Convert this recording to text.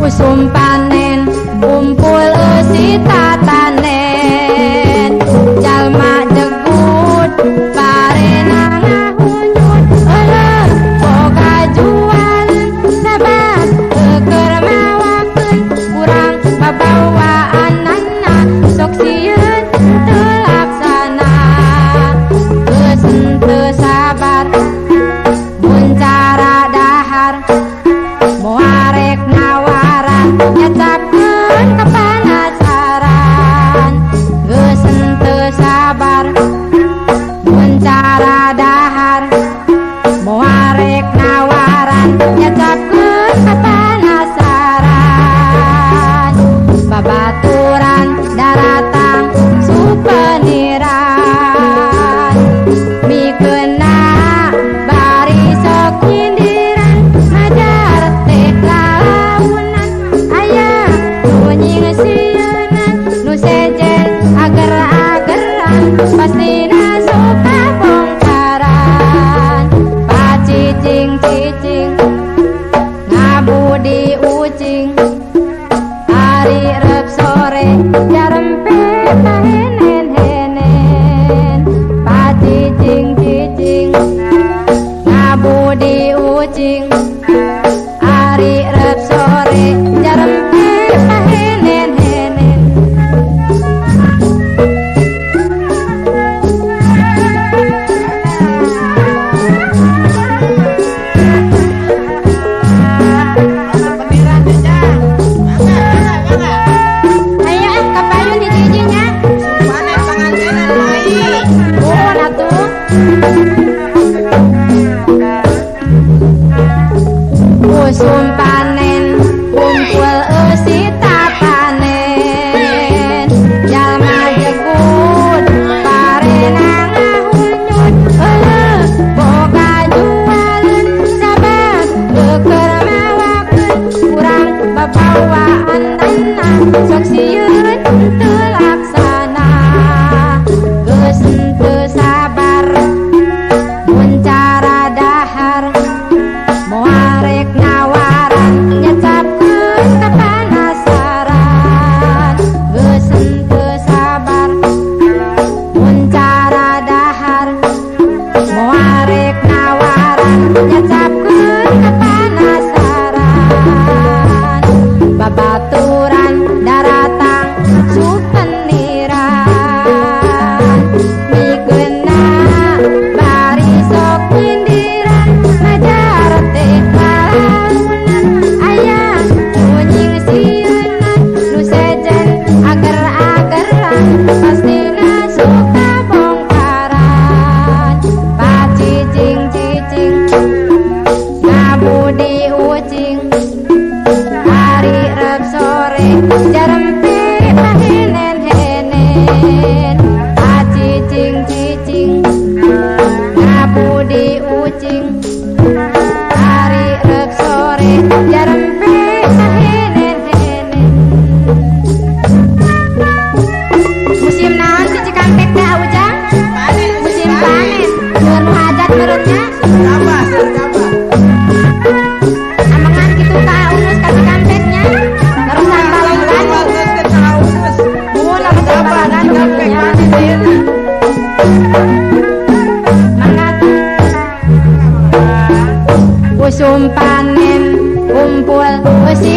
usum panen kumpul si tatanen jalma jegut parenang hunyut boga jual sabat keur mawakeun kurang babawaan anna sok sieun teu laksana geus teu sabar mun cara dahar moarek nawaran nyacapkeun kapanasaran geus teu sabar mun cara dahar moarek nawaran nyacapkeun kapanasaran babaturan daratang supeniran mikeuna bari sok nyindiran ngajar teh launan aya nunying sieuna nu sejen ager-ageran pastina suka bongkaran pacicing-cicing ngabudi ucing hari rep sore jarempe tahenen-henen pacicing-cicing ngabudi ucing hari rep sore jarempe tahenen-henen aya kapayun hiji-hijinya oh atuh usum panen kumpul si tatanen jalma jegut parenang hunyut boga jualan sabat keur mawakeun kurang babawaan anna sok sieun teu laksana geus teu sabar mun cara dahar moarek nawaran nyacapkeun kapanasaran geus teu sabar mun cara dahar moarek nawaran nyacapkeun kapanasaran babaturan daratang supeniran mikeuna bari sok nyindiran ngajar teh launan aya nunying sieuna nu sejen ager-ageran pastina suka bongkaran pacicing-cicing ngabudi ucing hari rep sore jarempe tahenen-henen pacicing-cicing ngabudi ucing hari rep sore jarempe tahenen-henen musim naon si Cikampek teh ujang musim panen keur nu hajat meurutnya amangan kitu ka unus ka Cikampeknya terusan balongan mun lamun balongan kampeknya mangat usum panen kumpul si